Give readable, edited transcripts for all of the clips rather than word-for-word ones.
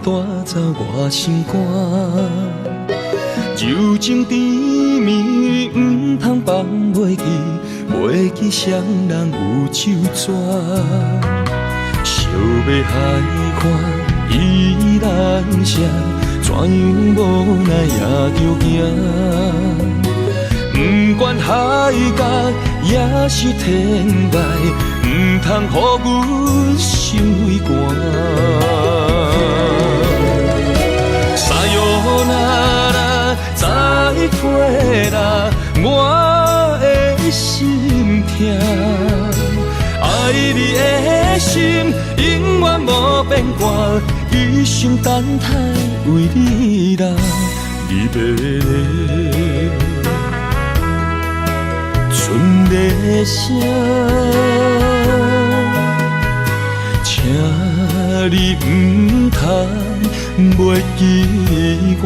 带走我心肝。柔情甜蜜，唔通放袂记，袂记双人有手纸。想要海看依然城，怎样无奈也着行。不管海角也是天涯，唔通予阮心为寒。沙哟那拉，再会啦，我的心痛。爱你的心永远无变卦，一生等待为你来，你要来。剩个声，请你唔通袂记我。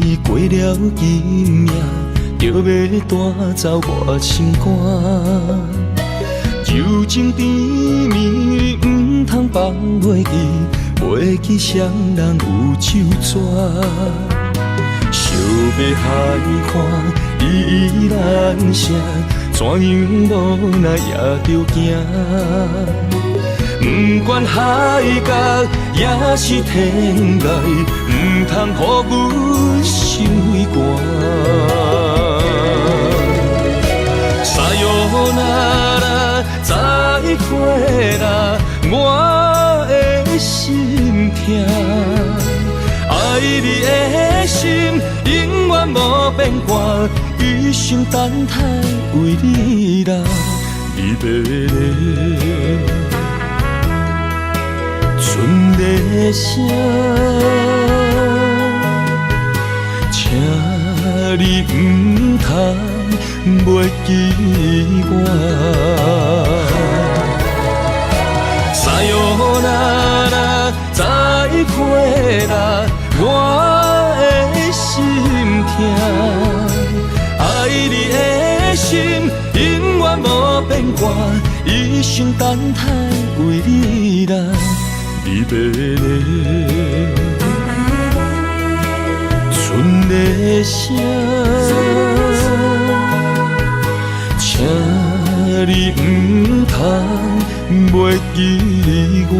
你过了今夜，就要带走我心肝。柔情甜蜜，唔通放袂记，袂记双人有手纸。想要海看依然城，怎样无奈也着行。不管海角也是天涯，唔通予阮心为寒。沙哟那拉，再会啦，我的心痛。爱你的心永远无变卦，一生等待为你来，你要来。剩个声，请你唔通袂记我。沙哟那拉，再会啦，我的心痛。爱你的心永远无变卦，一生等待为你来。你要来，剩个声，请你唔通袂记我。